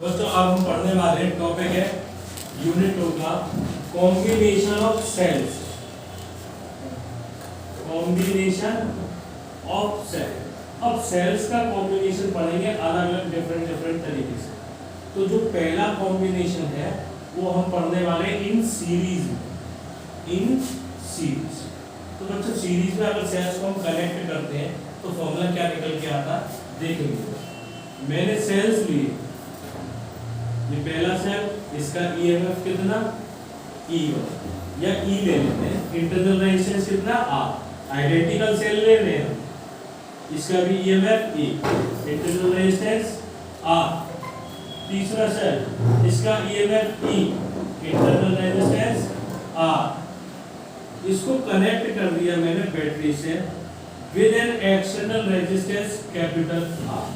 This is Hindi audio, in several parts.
दोस्तों अब हम पढ़ने वाले टॉपिक है यूनिट 2 का combination of cells. Combination of cells. अब सेल्स का कॉम्बिनेशन पढ़ेंगे अलग अलग डिफरेंट तरीके से। तो जो पहला कॉम्बिनेशन है वो हम पढ़ने वाले इन सीरीज में। इन सीरीज तो बच्चों सीरीज में अगर सेल्स को हम कनेक्ट करते हैं तो फॉर्मूला क्या निकल के आता देखेंगे। मैंने सेल्स लिए, ये पहला सेल, इसका ईएमएफ कितना E1 या E ले लेते हैं, इंटरनल रेजिस्टेंस कितना R, आइडेंटिकल सेल ले रहे हैं, इसका भी EMF E, internal resistance R। तीसरा सेल, इसका EMF E, internal resistance R। इसको कनेक्ट कर दिया मैंने बैटरी से with an external resistance capital R।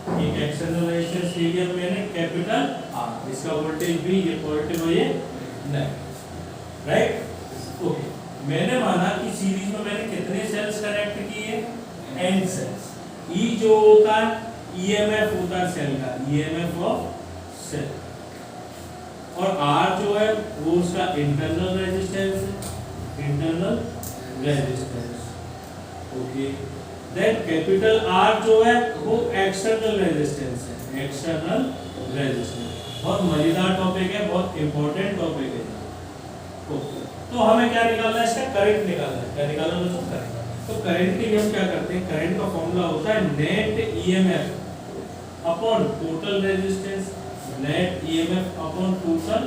एक एक्सटर्नल रेजिस्टेंस ले लिया मैंने कैपिटल R, इसका वोल्टेज भी ये पॉजिटिव है ये नेगेटिव, राइट। ओके, मैंने माना कि सीरीज में मैंने कितने सेल्स कनेक्ट किए, n सेल्स। E जो होता है ईएमएफ होता है सेल का, ईएमएफ ऑफ सेल, और R जो है वो उसका इंटरनल रेजिस्टेंस है, internal resistance. Okay, then capital R जो है वो एक्सटर्नल रेजिस्टेंस है, एक्सटर्नल रेजिस्टेंस। बहुत मजेदार टॉपिक है, बहुत इंपॉर्टेंट टॉपिक है। तो हमें क्या निकालना है, इसका करंट निकालना है। क्या निकालना है, करंट। तो करंट के लिए हम क्या करते हैं, करंट का फॉर्मूला होता है net EMF upon total resistance, net EMF upon total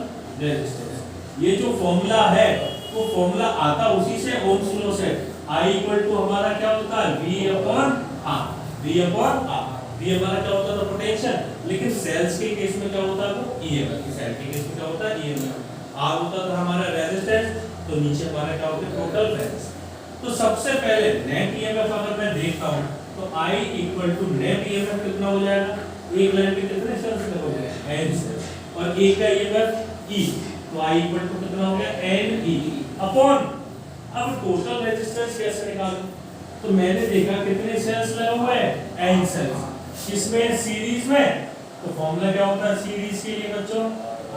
resistance. ये जो फॉर्मूला है वो फॉर्मूला आता उसी से, ओम्स लॉ से। I इक्वल टू हमारा क्या होता है V अपॉन R, V अपॉन R। V हमारा क्या होता था पोटेंशियल, लेकिन सेल्स के केस में क्या होता है वो EMF, सेल के केस में क्या होता है EMF। R होता था हमारा रेजिस्टेंस, तो नीचे हमारा क्या होता है टोटल रेजिस्टेंस। तो सबसे पहले नेट EMF अगर मैं देखता हूं तो I equal to net EMF कितना हो जाएगा, एक लाइन पे कितने सेल्स हो जाएगा n सेल्स, और एक का EMF E, तो I इक्वल टू कितना हो गया NE अपॉन। अब टोटल रेजिस्टेंस कैसे निकालूं, तो मैंने देखा कितने सेल्स लगे हुए हैं n सेल्स, किसमें सीरीज में। तो फॉर्मूला क्या होता है सीरीज के लिए बच्चों,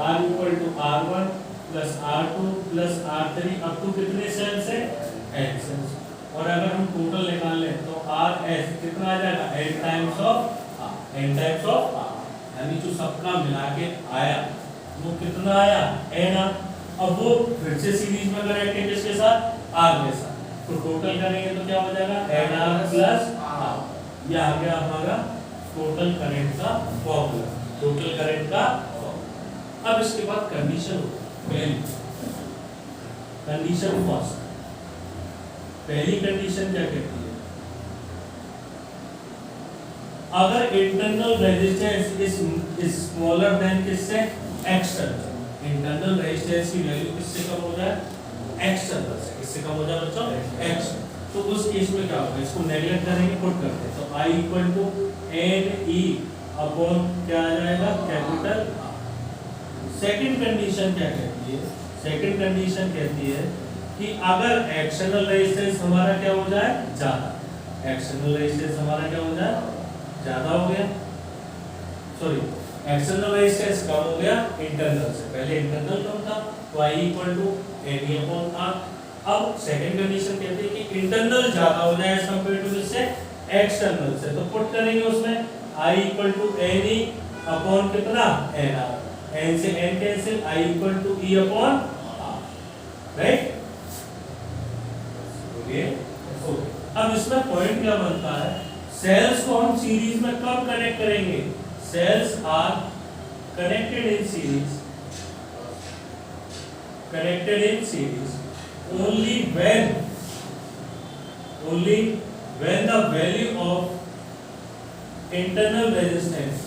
R equal to R1 plus R2 plus R3 up to कितने सेल्स है n सेल्स। और अगर हम टोटल निकाल लें तो RS कितना आ जाएगा n times of R, n times of R, यानी जो सबका मिला के आया वो कितना आया n। अब वो फिर से सीरीज में कनेक्ट है किसके साथ, R के साथ, तो टोटल करेंगे तो क्या हो जाएगा NR प्लस R। ये आ गया हमारा टोटल करंट का फॉर्मूला, टोटल करंट का फॉर्मूला। अब इसके बाद कंडीशन पहली कंडीशन फर्स्ट, पहली कंडीशन क्या कहती है, अगर internal resistance is smaller than किससे, एक्सटर्नल। इंटरनल रेजिस्टेंस की वैल्यू किससे कम हो जाए, एक्सटर्नल से। किससे कम हो जाए बच्चों, एक्सटर्नल। तो उस केस में क्या होगा, इसको नेगलेक्ट करेंगे, पुट करते हैं, तो I equal to NE upon क्या आ जाएगा कैपिटल R। सेकंड कंडीशन क्या कहती है, सेकंड कंडीशन कहती है कि अगर एक्सटर्नल रेजिस्टेंस हमारा क्या हो जाए ज्यादा, एक्सटर्नल रेजिस्टेंस हमारा क्या हो जाए ज्यादा हो गया, सॉरी एक्सटर्नल रेजिस्टेंस कम हो गया इंटरनल से, पहले इंटरनल कम था, तो I equal to NE upon R। अब सेकंड कंडीशन कहती है कि इंटरनल ज्यादा हो जाए एज कंपेयर टू इससे एक्सटर्नल से, तो पुट करेंगे उसमें I equal to NE upon कितना NR, n से n cancel, I equal to E upon R, right. Okay, अब इसमें पॉइंट क्या बनता है, सेल्स को हम सीरीज में कब कनेक्ट करेंगे, cells are connected in series only when the value of internal resistance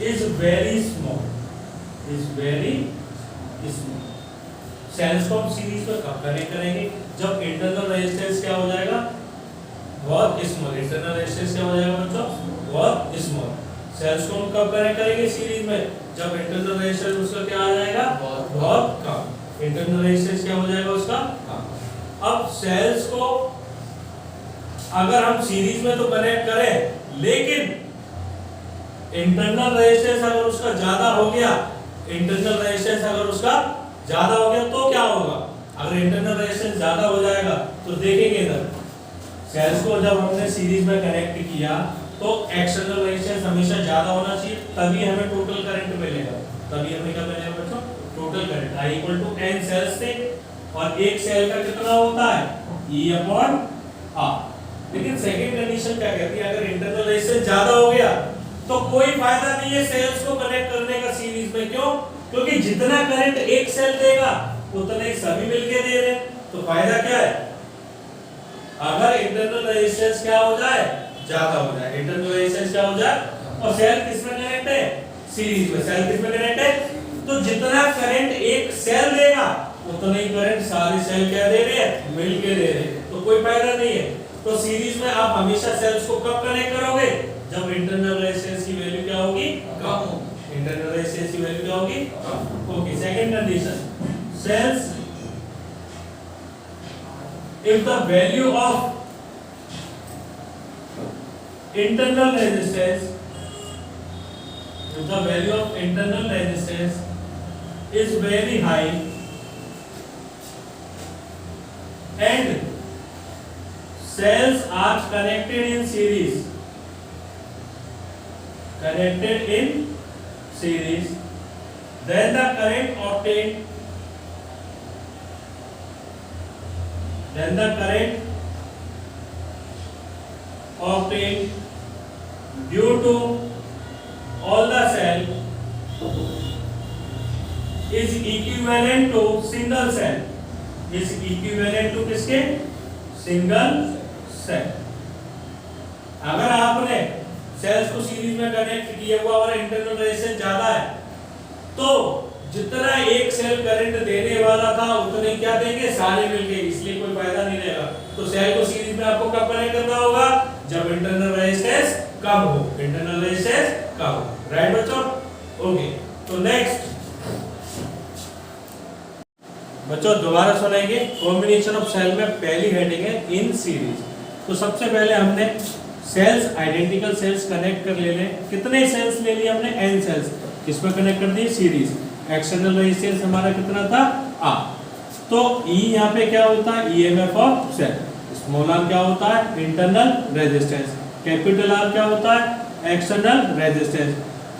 is very small, cells को हम सीरीज में कब कनेक्ट करेंगे, जब इंटरनल रेजिस्टेंस क्या हो जाएगा बहुत स्मॉल, इंटरनल रेजिस्टेंस क्या हो जाएगा बच्चों बहुत स्मॉल। सेल्स को हम कब कनेक्ट करेंगे सीरीज में, जब इंटरनल रेजिस्टेंस उसका क्या आ जाएगा बहुत कम, इंटरनल रेजिस्टेंस क्या हो जाएगा उसका कम। अब सेल्स को अगर हम सीरीज में तो कनेक्ट करें, लेकिन इंटरनल रेजिस्टेंस अगर उसका ज्यादा हो गया, इंटरनल रेजिस्टेंस अगर उसका ज्यादा हो गया तो क्या होगा? अगर इंटरनल रेजिस्टेंस ज्यादा हो जाएगा तो देखेंगे इधर सेल्स को जब हमने सीरीज में कनेक्ट किया तो एक्सटर्नल रेजिस्टेंस हमेशा ज्यादा होना चाहिए, तभी हमें टोटल करंट मिलेगा। तभी हमें क्या मिलेगा बच्चों? Total current I = n cells थे और एक सेल का कितना होता है? E/R। लेकिन सेकंड कंडीशन क्या कहती है? अगर इंटरनल रेजिस्टेंस ज्यादा हो गया तो कोई फायदा नहीं है सेल्स को कनेक्ट करने का सीरीज में। क्यों? क्योंकि जितना करंट एक सेल देगा उतने सभी मिलके दे रहे हैं, तो फायदा क्या है? अगर इंटरनल रेजिस्टेंस क्या हो जाए? ज्यादा हो जाए। इंटरनल रेजिस्टेंस क्या हो जाए? और सेल किसमें कनेक्ट है? सीरीज में। सेल किसमें कनेक्ट है? तो जितना करंट एक सेल देगा उतना ही करंट सारे सेल क्या दे रहे हैं? मिलके दे रहे हैं, तो कोई फायदा नहीं है। तो सीरीज में आप हमेशा सेल्स को कब कनेक्ट करोगे? जब इंटरनल रेजिस्टेंस की वैल्यू क्या होगी? कम होगी। इंटरनल रेजिस्टेंस की वैल्यू क्या होगी? Okay, second condition, cells if the value of internal resistance is very high and cells are connected in series, then the current obtained due to all the cell is equivalent to single cell, is equivalent to किसके? Single cell. अगर आपने सेल्स को सीरीज में कनेक्ट किया हुआ और इंटरनल रेजिस्टेंस ज्यादा है तो जितना एक सेल करंट देने वाला था उतने क्या देंगे? सारे मिलके, इसलिए कोई फायदा नहीं रहेगा। तो सेल को सीरीज में आपको कब कनेक्ट करना होगा? जब इंटरनल रेजिस्टेंस कम हो। इंटरनल रेजिस्टेंस कम हो, राइट बच्चों? ओके, तो नेक्स्ट बच्चों दोबारा सुनेंगे। कॉम्बिनेशन ऑफ सेल में पहली हेडिंग है इन सीरीज। तो सबसे पहले हमने सेल्स, आइडेंटिकल सेल्स कनेक्ट कर ले लें। कितने सेल्स ले लिए हमने? n sales. किसमें कनेक्ट कर दिए? सीरीज। एक्सटर्नल रेजिस्टेंस हमारा कितना था? R। तो E यहाँ पे क्या होता है? EMF of cell. Small r क्या होता है? Internal resistance. कैपिटल R क्या होता है? External resistance.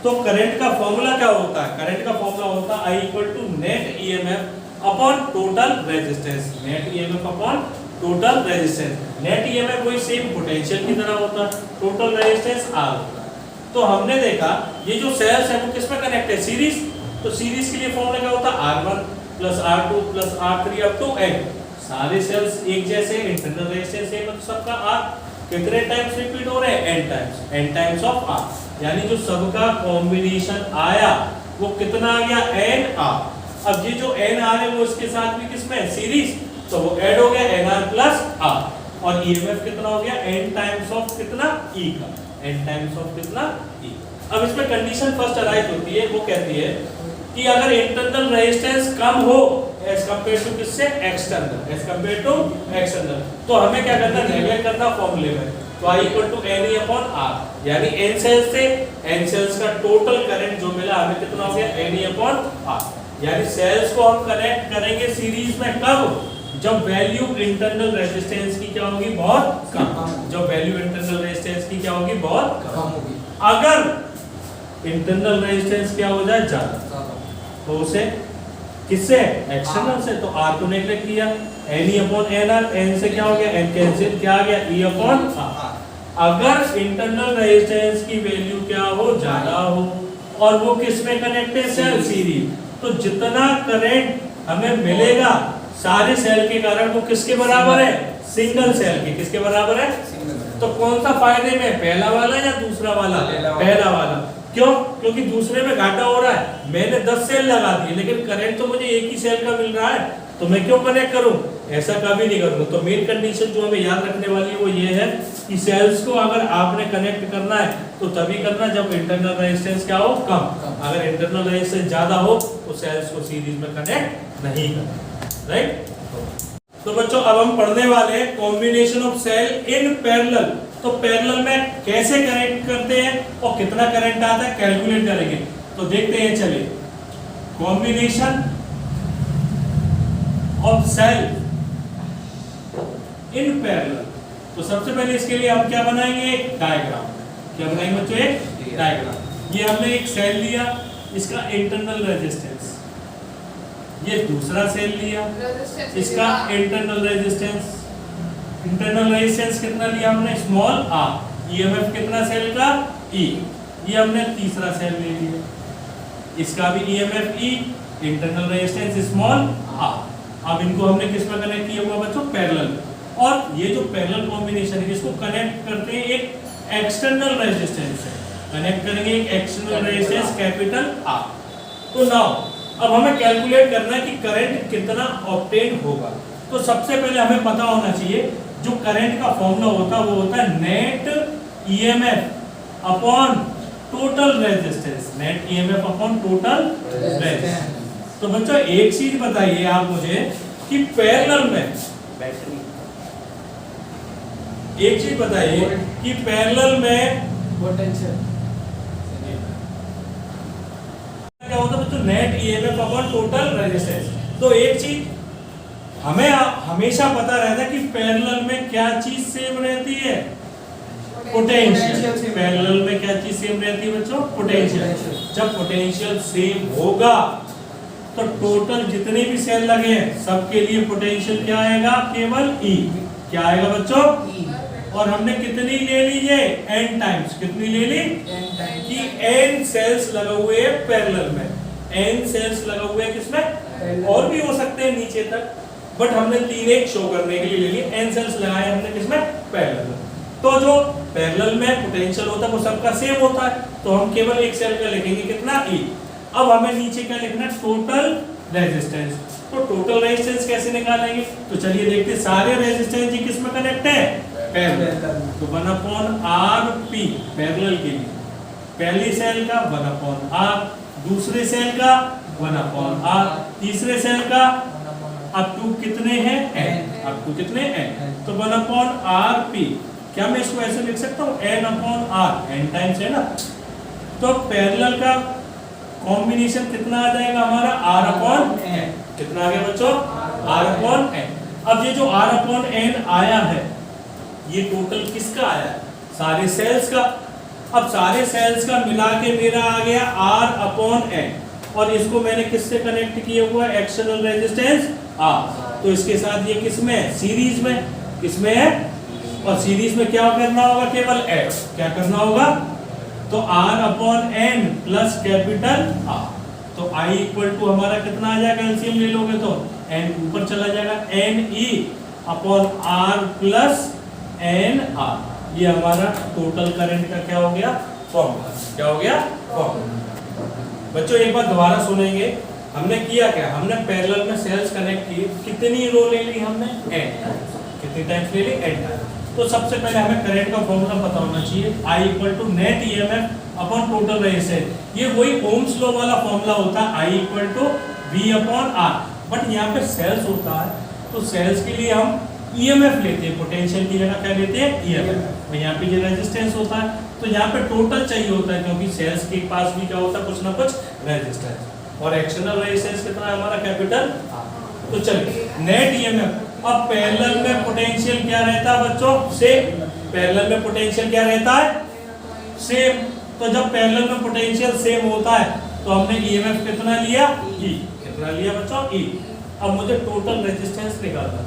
तो करंट का फॉर्मूला क्या होता है? करंट का फॉर्मूला होता है I = net EMF upon total resistance. Net EMF upon total resistance. Net EMF वही सेम पोटेंशियल की तरह होता है, टोटल रेजिस्टेंस R होता है। तो हमने देखा ये जो सेल्स है वो किसमें कनेक्ट है? सीरीज। तो सीरीज के लिए फॉर्मूला क्या होता है? R1 + R2 + R3 up to n। सारे सेल्स एक जैसे, इंटरनल रेजिस्टेंस सेम है, सबका R कितने टाइम्स रिपीट हो रहे हैं? n times of R। यानी जो सबका कॉम्बिनेशन आया वो कितना आ गया? nR। अब ये जो nR है वो इसके साथ भी किसमें? सीरीज। तो वो ऐड हो गया nR + R। और EMF कितना हो गया? n टाइम्स ऑफ कितना? E का। n टाइम्स ऑफ कितना? E। अब इसमें कंडीशन फर्स्ट अराइज होती है, वो कहती है कि अगर इंटरनल रेजिस्टेंस कम हो एज कंपेयर टू किससे? External. As compare to external, तो हमें क्या करना? नेगलेक्ट करना फॉर्मूले में। तो I = NE/R, यानी n सेल्स थे, n सेल्स का टोटल करंट जो मिला हमें कितना हो गया? NE/R। यानी सेल्स को हम कनेक्ट करेंगे सीरीज में कब? जब वैल्यू इंटरनल रेजिस्टेंस की क्या होगी? बहुत कम। जब वैल्यू इंटरनल रेजिस्टेंस की क्या होगी? बहुत कम होगी। अगर इंटरनल रेजिस्टेंस क्या हो जाए? ज्यादा, तो उसे किससे? एक्सटर्नल से। तो R को नेगलेक्ट किया, NE/NR, n से क्या हो गया? n कैंसिल, क्या आ गया? E/R। अगर इंटरनल रेजिस्टेंस की वैल्यू क्या हो? ज्यादा हो, और वो किसमें कनेक्ट है? Cell series. तो जितना करंट हमें मिलेगा सारे सेल के कारण वो किसके बराबर है? सिंगल सेल के। किसके बराबर है? तो कौन सा फायदे में? पहला वाला या दूसरा वाला? पहला वाला। क्यों? क्योंकि दूसरे में घाटा हो रहा है। मैंने 10 सेल लगा दिए लेकिन करंट तो मुझे एक ही सेल का मिल रहा है, तो मैं क्यों कनेक्ट करूं? ऐसा कभी नहीं करूंगा। तो मेन कंडीशन जो हमें याद रखने वाली है वो ये है कि सेल्स को अगर आपने कनेक्ट करना है तो तभी करना जब इंटरनल रेजिस्टेंस क्या हो? कम। अगर इंटरनल रेजिस्टेंस ज्यादा हो तो सेल्स को सीरीज में कनेक्ट नहीं करना, राइट? तो बच्चों अब हम पढ़ने वाले हैं combination of cell in parallel. तो पैरेलल में कैसे कनेक्ट करते हैं और कितना करंट आता है कैलकुलेट करेंगे। तो देखते हैं, चलिए combination of cell in parallel. तो सबसे पहले इसके लिए हम क्या बनाएंगे, एक डायग्राम। क्या बनाएंगे बच्चों, एक डायग्राम। ये हमने एक सेल लिया, इसका इंटरनल रेजिस्टेंस, ये दूसरा सेल लिया, इसका इंटरनल रेजिस्टेंस। इंटरनल रेजिस्टेंस कितना लिया हमने, स्मॉल r। ईएमएफ कितना सेल का, E। ये हमने तीसरा सेल ले लिया, इसका भी EMF E, internal resistance small r। अब इनको हमने किस में कनेक्ट किया हुआ बच्चों, पैरेलल। और ये जो पैरेलल कॉम्बिनेशन है इसको कनेक्ट करते हैं एक एक्सटर्नल रेजिस्टेंस से। कनेक्ट करेंगे एक एक्सटर्नल रेजिस्टेंस कैपिटल R। तो नाउ अब हमें कैलकुलेट करना है कि करंट कितना ऑब्टेन होगा। तो सबसे पहले हमें पता होना चाहिए जो करंट का फॉर्मूला होता है वो होता है net EMF upon total resistance. Net EMF upon total resistance. तो बच्चों एक चीज बताइए आप मुझे कि पैरेलल में, एक चीज बताइए कि पैरेलल में पोटेंशियल क्या होता है बच्चों, net EMF upon total resistance. तो एक चीज हमें हमेशा पता रहता है कि पैरेलल में क्या चीज सेम रहती है, पोटेंशियल। पैरेलल में क्या चीज सेम रहती है बच्चों, पोटेंशियल। जब पोटेंशियल सेम होगा तो टोटल जितने भी सेल लगे हैं सबके लिए पोटेंशियल क्या आएगा, केवल E। क्या आएगा बच्चों, और हमने कितनी ले ली है, n टाइम्स। कितनी ले ली कि n सेल्स लगे हुए हैं पैरेलल में। n सेल्स लगे हुए हैं किसमें, और भी हो सकते हैं नीचे तक, बट हमने 3 एक शो करने के लिए ले लिए। n सेल्स लगाए हमने किसमें, पैरेलल में। तो जो पैरेलल में पोटेंशियल होता है वो सबका सेम होता है, तो हम केवल एक सेल का लिखेंगे कितना, E। अब हमें नीचे क्या लिखना है, टोटल रेजिस्टेंस। तो टोटल रेजिस्टेंस कैसे निकालेंगे, तो चलिए देखते हैं। सारे रेजिस्टेंस जी किसमें कनेक्ट है, पैरेलल। तो 1/Rp पैरेलल के लिए पहली सेल का 1/R, दूसरे सेल का 1/R, तीसरे सेल का अप टू कितने हैं, n। अप टू कितने, n। तो 1/Rp, क्या मैं इसको ऐसे लिख सकता हूँ, n/R, n टाइम्स है ना। तो पैरेलल का कॉम्बिनेशन कितना आ जाएगा हमारा, R/n। कितना आ गया बच्चों, R/n। अब ये जो R/n आया है ये टोटल किसका आया, सारे सेल्स का। अब सारे सेल्स का मिला के मेरा आ गया R/n, और इसको मैंने किससे कनेक्ट किया हुआ है, एक्सटर्नल रेजिस्टेंस R। तो इसके साथ ये किसमें, सीरीज में, किसमें है, और सीरीज में क्या करना होगा, केवल X। क्या करना होगा, तो R/n प्लस कैपिटल R। तो I इक्वल टू हमारा कितना आ जाएगा, एलसीएम ले लोगे तो n ऊपर चला जाएगा, NE upon R plus NR। ये हमारा टोटल करंट का क्या हो गया, फॉर्मूला। क्या हो गया, फॉर्मूला। बच्चों एक बार दोबारा सुनेंगे, हमने किया क्या, हमने पैरेलल में सेल्स कनेक्ट किए, कितनी रो ले ली हमने, n। कितनी टाइम्स ले ली, n टाइम्स। तो सबसे पहले हमें करंट का फॉर्मूला पता होना चाहिए, I equal to net EMF upon total resistance. ये वही ओम्स लॉ वाला फॉर्मूला होता है, I इक्वल टू V अपॉन R। बट यहाँ पे सेल्स होता है, तो सेल्स के लिए हम ईएमएफ लेते हैं, पोटेंशियल की जगह क्या लेते हैं, ईएमएफ। यहाँ पे ये रेजिस्टेंस होता है, तो यहाँ पे टोटल चाहिए होता है, क्योंकि सेल्स के पास भी क्या होता है, कुछ ना कुछ रेजिस्टेंस। और एक्सटर्नल रेजिस्टेंस कितना है हमारा, कैपिटल R। तो चलिए नेट ईएमएफ। अब पैरेलल में पोटेंशियल क्या रहता है बच्चों, सेम। पैरेलल में पोटेंशियल क्या रहता है, सेम। तो जब पैरेलल में पोटेंशियल सेम होता है तो हमने ईएमएफ कितना लिया, E। कितना लिया बच्चों, E। अब मुझे टोटल रेजिस्टेंस निकालना है,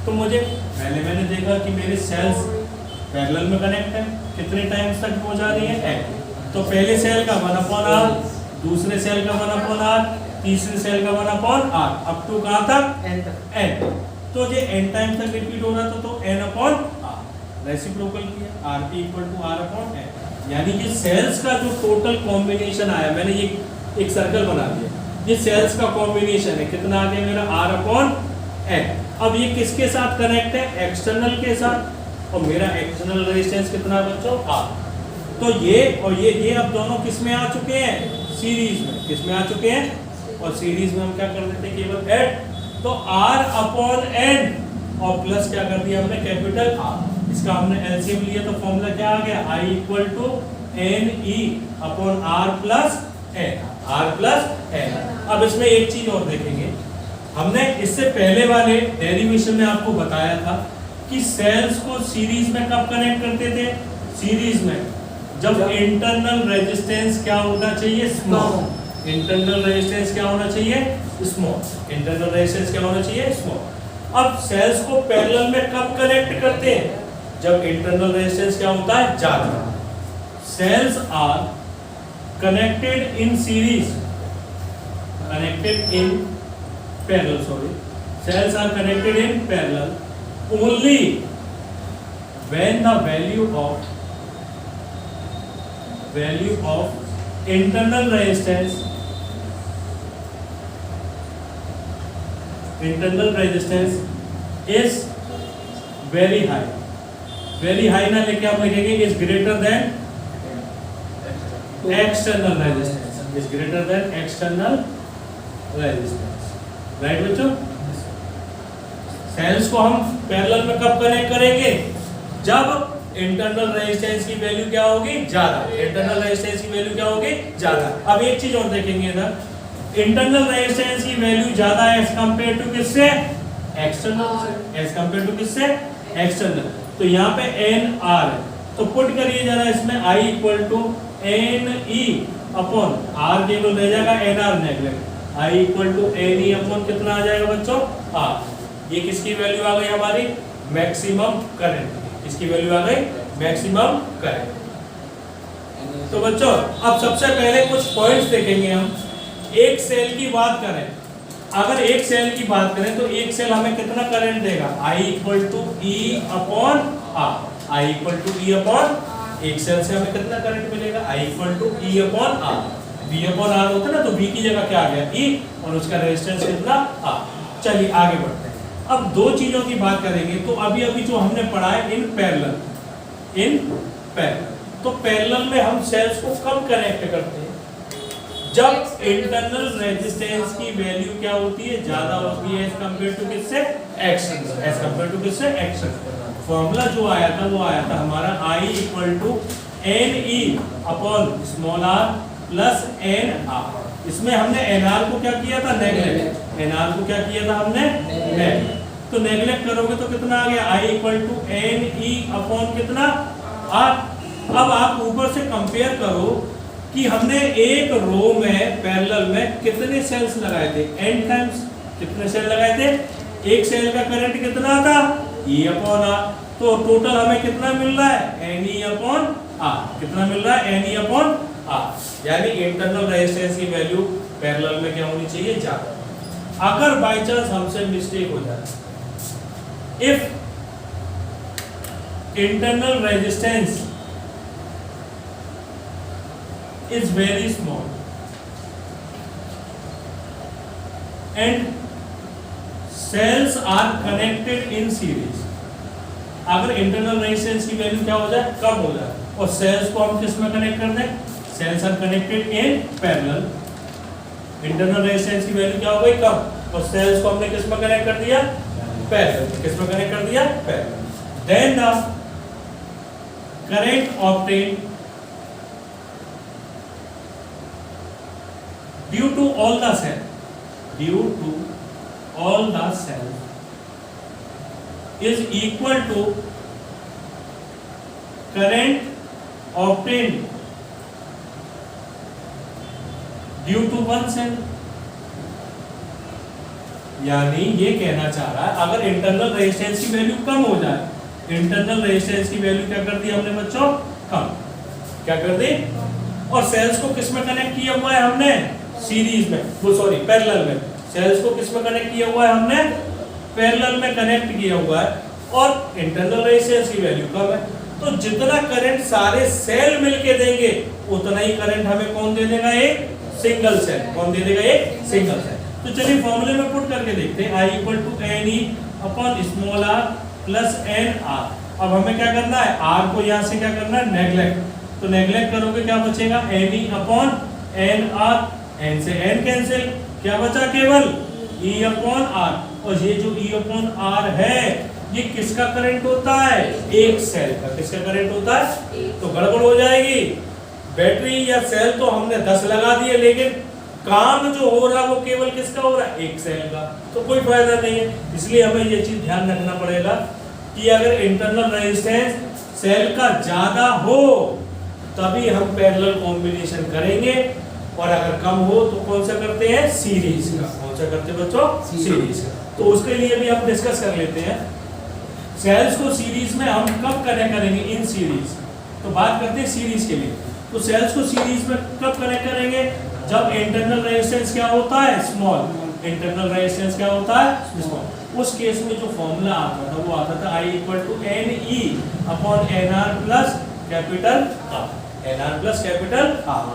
तो मुझे पहले मैंने देखा कि मेरे सेल्स पैरेलल में कनेक्ट है, कितने टाइम्स तक हो जा रही है, n। तो पहले सेल का 1/R, दूसरे सेल का 1/R, तीसरे सेल का 1/R, अप टू कहां तक, n। तो ये n टाइम्स तक रिपीट हो रहा था, तो n/R। रेसिप्रोकल किया, Rp इक्वल टू R/n। यानी कि सेल्स का जो टोटल कॉम्बिनेशन आया, मैंने ये एक सर्कल बना दिया, ये सेल्स का कॉम्बिनेशन है, कितना आ गया मेरा, R/n। अब ये किसके साथ कनेक्ट है, एक्सटर्नल के साथ, और मेरा एक्सटर्नल रेजिस्टेंस कितना है बच्चों, R। तो ये और ये अब दोनों किस में आ चुके हैं, सीरीज में। किस में आ चुके हैं, और सीरीज में हम क्या कर देते हैं, केवल ऐड। तो R/n और प्लस क्या कर दिया हमने कैपिटल आर। इसका हमने एलसीएम लिया तो फॉर्मूला क्या आ गया, I equal to N E upon R plus N, R plus N. अब इसमें एक चीज और देखेंगे, हमने इससे पहले वाले डेरिवेशन में आपको बताया था कि सेल्स को सीरीज में कब कनेक्ट करते थे, सीरीज में जब इंटरनल रेजिस्टेंस क्या होना चाहिए, स्मॉल। इंटरनल रेजिस्टेंस क्या होना चाहिए, स्मॉल। इंटरनल रेजिस्टेंस क्या होना चाहिए, स्मॉल। अब सेल्स को पैरेलल में कब कनेक्ट करते हैं, जब इंटरनल रेजिस्टेंस क्या होता है, ज्यादा। Cells are connected in series, connected in parallel, sorry, cells are connected in parallel only when the value of internal resistance is very high, very high ना लेके आप लिखेंगे is greater than external resistance, is greater than external resistance, right बच्चों। सेल्स को हम पैरेलल में कब कनेक्ट करेंगे, जब इंटरनल रेजिस्टेंस की वैल्यू क्या होगी, ज्यादा। इंटरनल रेजिस्टेंस की वैल्यू क्या होगी, ज्यादा। अब एक चीज और देखेंगे इधर, इंटरनल रेजिस्टेंस की वैल्यू ज्यादा है एज कंपेयर टू किससे, एक्सटर्नल, एज कंपेयर टू किससे, एक्सटर्नल। तो यहाँ पे एन आर है, तो पुट करिए जरा इसमें I equal to N E upon R, केवल रह जाएगा N R neglect, I equal to N E upon कितना आ जाएगा बच्चों, आर। ये किसकी वैल्यू आ गई हमारी, मैक्सिमम करंट। किसकी वैल्यू आ गई, मैक्सिमम करंट। तो बच्चों अब सबसे पहले कुछ पॉइंट्स देखेंगे हम। एक सेल की बात करें, अगर एक सेल की बात करें तो एक सेल हमें कितना करंट देगा, I equal to E upon R, I equal to E upon, एक सेल से हमें कितना करंट मिलेगा, I equal to E upon R. V upon R होता है ना, तो V की जगह क्या आ गया, E, और उसका रेजिस्टेंस कितना, R। चलिए आगे बढ़ते हैं। अब दो चीजों की बात करेंगे। तो अभी जो हमने पढ़ा है इन पैरेलल, इन पैरेलल, तो पैरेलल में हम सेल्स को कब कनेक्ट करते हैं, जब इंटरनल रेजिस्टेंस की वैल्यू क्या होती है, ज्यादा होती है एज कंपेयर टू किससे, एक्सटर्नल, एज कंपेयर टू किससे, एक्सटर्नल। फॉर्मूला जो आया था वो आया था हमारा I equal to N E upon small R plus N R. इसमें हमने एन आर को क्या किया था, नेगलेक्ट, एन आर को क्या किया था हमने, नेगलेक्ट। तो नेगलेक्ट करोगे तो कितना आ गया, I equal to N E upon कितना, आर। अब आप ऊपर से कंपेयर करो कि हमने एक रो में पैरेलल में कितने सेल्स लगाए थे, एन टाइम्स। कितने सेल लगाए थे, एक सेल का करंट कितना था, ई अपॉन आर। तो टोटल हमें कितना मिल रहा है, एन ई अपॉन आर। कितना मिल रहा है, एन ई अपॉन आर। यानी इंटरनल रेजिस्टेंस की वैल्यू पैरेलल में क्या होनी चाहिए, ज्यादा। अगर बाय चांस हमसे मिस्टेक हो जाए, if internal resistance is very small and cells are connected in series, अगर इंटरनल रेजिस्टेंस की वैल्यू क्या हो जाए, कम हो जाए, और सेल्स को हम किस में कनेक्ट कर दें, cells are connected in parallel, internal resistance की वैल्यू क्या हो गई, कम, और सेल्स को हमने किस में कनेक्ट कर दिया, पैरेलल। किस में कनेक्ट कर दिया, parallel. Then the current obtained due to all the cell, due to all the cell is equal to current obtained due to one cell। यानी ये कहना चाह रहा है अगर इंटरनल रेजिस्टेंस की वैल्यू कम हो जाए, इंटरनल रेजिस्टेंस की वैल्यू क्या कर दी हमने बच्चों, कम, क्या कर दी, और सेल्स को किस में कनेक्ट किया हुआ है हमने, सीरीज में, वो सॉरी पैरेलल में। सेल्स को किस में कनेक्ट किया हुआ है हमने, पैरेलल में कनेक्ट किया हुआ है, और इंटरनल रेजिस्टेंस की वैल्यू कम है। तो जितना करंट सारे सेल मिलके देंगे उतना ही करंट हमें कौन दे देगा, एक सिंगल सेल। कौन दे देगा, एक सिंगल सेल। तो चलिए फॉर्मूले में पुट करके देखते हैं, I equal to N E upon small R plus N R. अब हमें क्या करना है, आर को यहाँ से क्या करना है, नेगलेक्ट। तो नेगलेक्ट करोगे क्या बचेगा, N E upon N R, N से एन कैंसिल, क्या बचा केवल ई अपॉन आर। और ये जो ई अपॉन आर है ये किसका करंट होता है? एक सेल का। किसका करंट होता है? तो गड़बड़ हो जाएगी। बैटरी या सेल तो हमने 10 लगा दिए, लेकिन काम जो हो रहा है वो केवल किसका हो रहा है? एक सेल का। तो कोई फायदा नहीं है। इसलिए हमें ये चीज ध्यान रखना पड़ेगा कि अगर इंटरनल रेजिस्टेंस सेल का ज्यादा हो तभी हम पैरेलल कॉम्बिनेशन करेंगे, और अगर कम हो तो कौन सा करते हैं? सीरीज का। कौन सा करते हैं बच्चों? सीरीज का। तो उसके लिए भी हम डिस्कस कर लेते हैं। सेल्स को सीरीज में हम कब कनेक्ट करेंगे? In series. तो बात करते हैं सीरीज के लिए। तो सेल्स को सीरीज में कब कनेक्ट करेंगे? जब इंटरनल रेजिस्टेंस क्या होता है? स्मॉल। इंटरनल रेजिस्टेंस क्या होता है? स्मॉल। उस केस में जो फॉर्मूला आता था वो आता था I = NE upon NR plus capital R। NR plus capital R।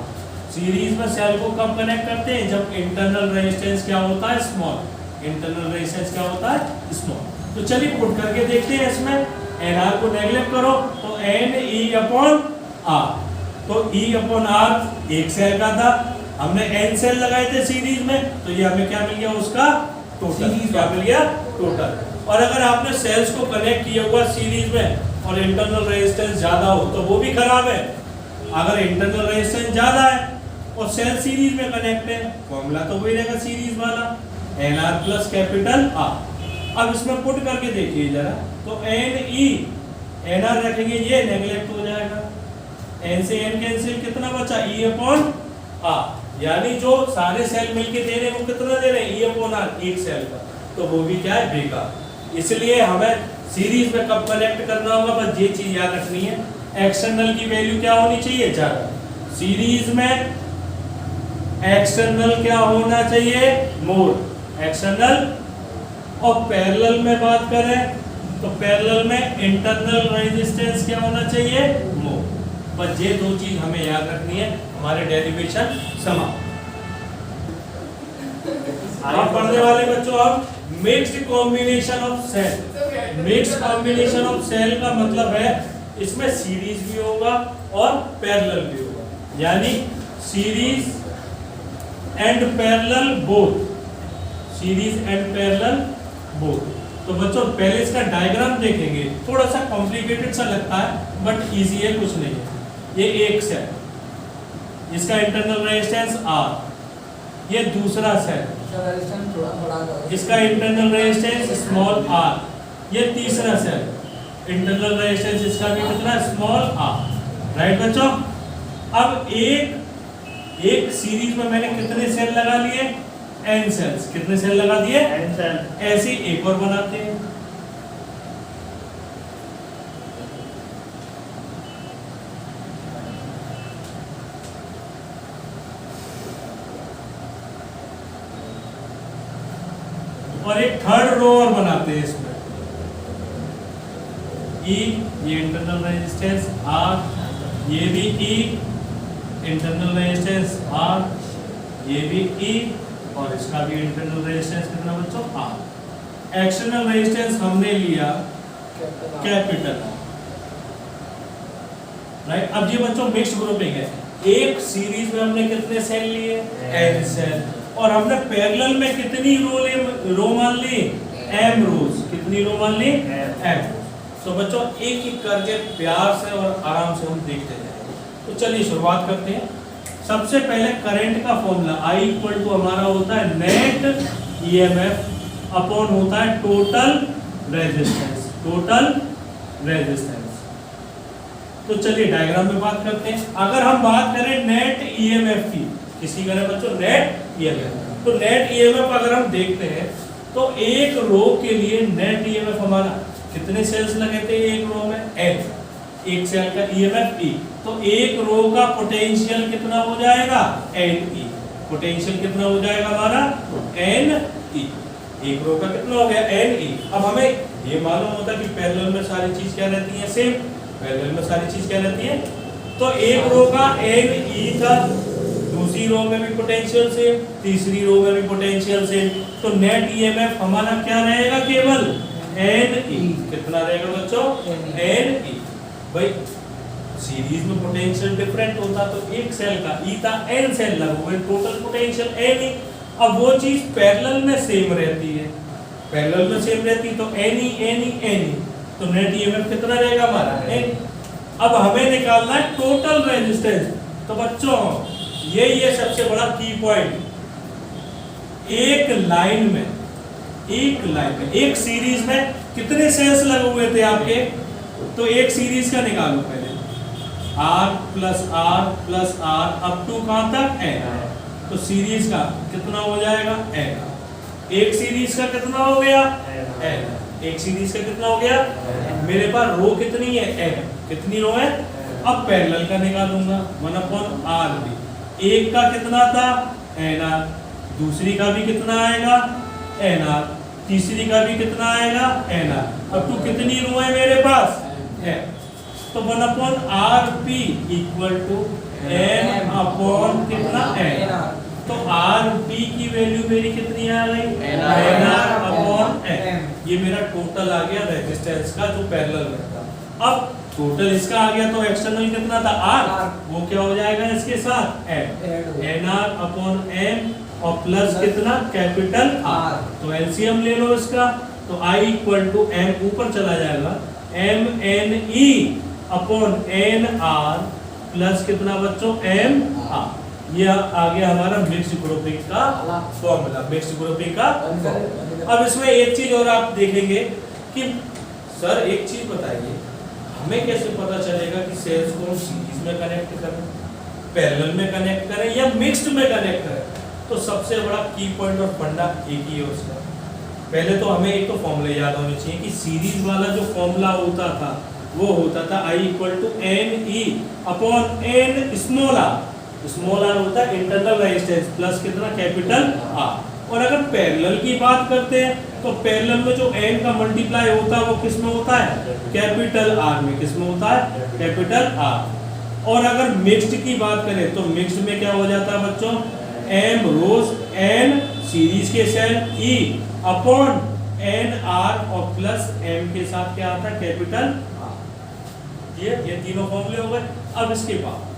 Series में सेल को कब कनेक्ट करते हैं? जब इंटरनल रेजिस्टेंस क्या होता है? स्मॉल। इंटरनल रेजिस्टेंस क्या होता है? स्मॉल। तो चलिए पुट करके देखते हैं। इसमें NR को नेगलेक्ट करो तो NE अपॉन R। तो E अपॉन R एक सेल का था, हमने N सेल लगाए थे सीरीज में, तो ये हमें क्या मिल गया? उसका टोटल। क्या मिल गया? टोटल। और अगर आपने सेल्स को कनेक्ट किया हुआ सीरीज में और इंटरनल रेजिस्टेंस ज्यादा हो तो वो भी खराब है। अगर इंटरनल रेजिस्टेंस ज्यादा है और सेल सीरीज में कनेक्ट है, फॉर्मूला तो वही रहेगा सीरीज वाला, NR प्लस कैपिटल R। अब इसमें पुट करके देखिए जरा, तो NE NR रखेंगे, ये नेगलेक्ट हो जाएगा। N से N कैंसिल, कितना बचा? E upon R। यानी जो सारे सेल मिलके दे रहे हैं वो कितना दे रहे हैं? E अपॉन R, एक सेल का। तो वो भी क्या है? बेकार। इसलिए हमें सीरीज में कब कनेक्ट करना होगा, बस ये चीज याद रखनी है। एक्सटर्नल की वैल्यू क्या होनी चाहिए? ज्यादा। सीरीज में एक्सटर्नल क्या होना चाहिए? मोर। एक्सटर्नल। और पैरेलल में बात करें तो पैरेलल में इंटरनल रेजिस्टेंस क्या होना चाहिए? मोर। बस ये दो चीज हमें याद रखनी है, हमारे डेरिवेशन समाप्त। आप पढ़ने वाले बच्चों अब mixed combination of cell. Mixed combination of cell का मतलब है इसमें सीरीज भी होगा और पैरेलल भी होगा, यानी series and parallel both. Series and parallel both. तो बच्चों पहले इसका डायग्राम देखेंगे, थोड़ा सा कॉम्प्लिकेटेड सा लगता है बट इजी है, कुछ नहीं है। ये एक सेल, इसका इंटरनल रेजिस्टेंस R। ये दूसरा सेल, इसका इंटरनल रेजिस्टेंस स्मॉल r। ये तीसरा सेल, इंटरनल रेजिस्टेंस इसका भी कितना? Small r। राइट बच्चों? अब एक सीरीज में मैंने कितने सेल लगा लिए? n sales. कितने सेल लगा दिए? n cell. ऐसे एक और बनाते हैं। और एक थर्ड रो और बनाते हैं इसमें। E, ये इंटरनल रेजिस्टेंस R, ये भी E, इंटरनल रेजिस्टेंस R, ये भी E, और इसका भी इंटरनल रेजिस्टेंस कितना बच्चों? R। एक्सटर्नल रेजिस्टेंस हमने लिया कैपिटल। राइट? अब ये बच्चों मिक्स्ड ग्रुपिंग है। एक सीरीज में हमने कितने सेल लिए? n cell. और हमने पैरेलल में कितनी रो मान ली? m रोज। कितनी रो मान ली? m। तो बच्चों एक एक करके प्यार से और आराम से हम देखते जाएंगे। तो चलिए शुरुआत करते हैं। सबसे पहले करंट का फॉर्मूला I = हमारा होता है नेट EMF अपॉन होता है टोटल रेजिस्टेंस। Total resistance. तो चलिए डायग्राम में बात करते हैं। अगर हम बात करें नेट EMF की, किसी करें बच्चों नेट EMF, तो नेट EMF अगर हम देखते हैं तो एक रो के लिए नेट EMF हमारा कितने सेल्स लगे थे? एक रो में n, एक सेल का EMF E। तो एक रो का पोटेंशियल कितना हो जाएगा? NE। पोटेंशियल कितना हो जाएगा हमारा? NE। एक रो का कितना हो गया? NE। अब हमें ये मालूम होता है कि पैरेलल में सारी चीज क्या रहती है? सेम। पैरेलल में सारी चीज क्या रहती है? तो एक रो का NE था, दूसरी रो में भी पोटेंशियल सेम, तीसरी रो में भी पोटेंशियल सेम। तो नेट EMF हमारा क्या रहेगा? केवल NE। कितना रहेगा बच्चों? NE। भाई सीरीज में पोटेंशियल डिफरेंट होता तो एक सेल का E था, n सेल लगा हुआ, टोटल पोटेंशियल NE। अब वो चीज पैरेलल में सेम रहती है, पैरेलल में सेम रहती तो एनी तो नेट ईएमएफ कितना रहेगा हमारा एन। अब हमें निकालना है टोटल रेजिस्टेंस। तो बच्चों ये सबसे बड़ा की पॉइंट, एक लाइन में एक सीरीज में कितने सेल्स लगे हुए थे आपके, तो एक सीरीज का निकालो पहले, R plus R up to कहां तक एन। तो सीरीज का कितना हो जाएगा एन। एक सीरीज का कितना हो गया एन। एक सीरीज का कितना हो गया, मेरे पास रो कितनी है एन, कितनी रो है। अब पैरेलल का निकालूंगा 1/R। एक का कितना था NR, दूसरी का भी कितना आएगा NR, तीसरी का भी कितना आएगा NR। अब टू कितनी रो है मेरे पास है, तो 1/RP इक्वल टू N अपॉन कितना N। तो RP की वैल्यू मेरी कितनी आ गई NR अपॉन N। ये मेरा टोटल आ गया रेजिस्टेंस का जो पैरेलल में था। अब टोटल इसका आ गया तो एक्सटर्नल कितना था R, वो क्या हो जाएगा इसके साथ NR अपॉन M और प्लस कितना कैपिटल R। तो एलसीएम ले लो इसका, तो I इक्वल टू M ऊपर चला जाएगा MNE अपॉन NR प्लस कितना बच्चों MR। ये आ गया हमारा मिक्स्ड ग्रुपिंग का फॉर्मूला, मिक्स्ड ग्रुपिंग का। अब इसमें एक चीज और आप देखेंगे कि सर एक चीज बताइए, हमें कैसे पता चलेगा कि सेल्स को सीरीज में कनेक्ट करें, पैरेलल में कनेक्ट करें या मिक्स्ड में कनेक्ट करें। तो सबसे बड़ा की पॉइंट और फंडा एक ही है उसका। पहले तो हमें एक तो फॉर्मूला याद होने चाहिए कि सीरीज वाला जो फॉर्मूला होता था वो होता था I equal to NE upon N small r। Small r होता है इंटरनल रेजिस्टेंस प्लस कितना कैपिटल R। और अगर पैरेलल की बात करते हैं तो पैरेलल में जो n का मल्टीप्लाई होता है वो किस में होता है कैपिटल R में। किस में होता है कैपिटल R। और अगर मिक्स्ड की बात करें तो मिक्स्ड में क्या हो जाता है बच्चों, M रोज N सीरीज के सेल E अपॉन NR और प्लस M के साथ क्या आता है कैपिटल R। ये तीनों फॉर्मूले हो गए। अब इसके बाद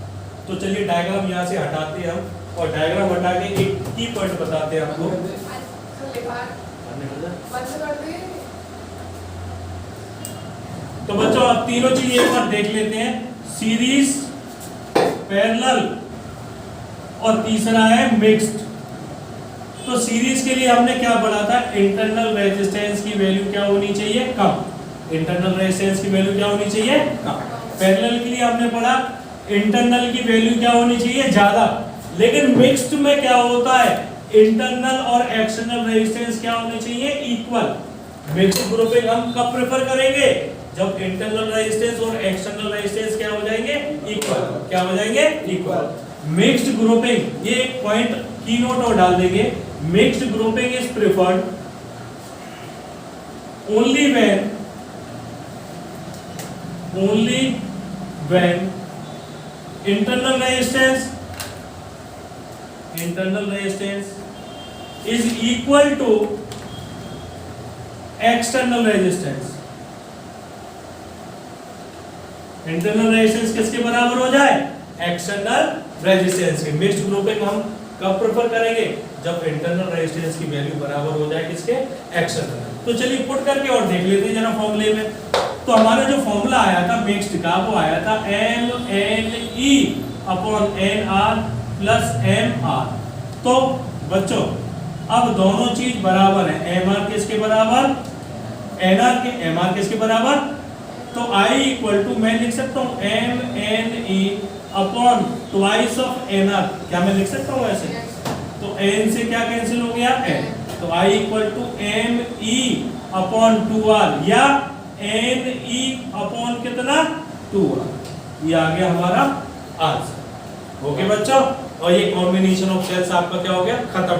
तो चलिए डायग्राम यहाँ से हटाते हैं हम और डायग्राम हटा के एक की पॉइंट बताते हैं आपको। तो बच्चों अब तीनों चीज एक बार देख लेते हैं, सीरीज, पैरेलल और तीसरा है मिक्स्ड। तो सीरीज के लिए हमने क्या पढ़ा था, इंटरनल रेजिस्टेंस की वैल्यू क्या होनी चाहिए कम, इंटरनल रेजिस्टेंस की वैल्यू क्या होनी चाहिए कम। पैरेलल के लिए हमने पढ़ा इंटरनल की वैल्यू क्या होनी चाहिए ज्यादा। लेकिन मिक्स्ड में क्या होता है, इंटरनल और एक्सटर्नल रेजिस्टेंस क्या होने चाहिए इक्वल। मिक्स्ड ग्रुपिंग हम कब प्रेफर करेंगे, जब इंटरनल रेजिस्टेंस और एक्सटर्नल रेजिस्टेंस क्या हो जाएंगे इक्वल। क्या हो जाएंगे इक्वल। मिक्स्ड ग्रुपिंग, ये एक पॉइंट की नोट और डाल देंगे, mixed grouping is preferred only when internal resistance is equal to external resistance। Internal resistance किसके बराबर हो जाए, एक्सटर्नल रेजिस्टेंस के। मिक्स्ड ग्रुपिंग हम कब प्रेफर करेंगे, जब इंटरनल रेजिस्टेंस की वैल्यू बराबर हो जाए किसके, एक्सटर्नल। तो चलिए पुट करके और देख लेते हैं जरा फॉर्मूले में। तो हमारा जो फॉर्मूला आया था मिक्स्ड का वो आया था MNE upon NR plus MR। तो बच्चों अब दोनों चीज बराबर है, MR किसके बराबर NR के, MR किसके बराबर। तो I इक्वल टू मैं लिख सकता हूँ MNE upon twice of NR। क्या मैं लिख सकता हूँ ऐसे, तो N से क्या कैंसिल हो गया N, तो I equal to ME upon 2R या NE अपॉन कितना 2R। ये आ गया हमारा आंसर। ओके बच्चों, और ये कॉम्बिनेशन ऑफ सेल्स आपका क्या हो गया खत्म।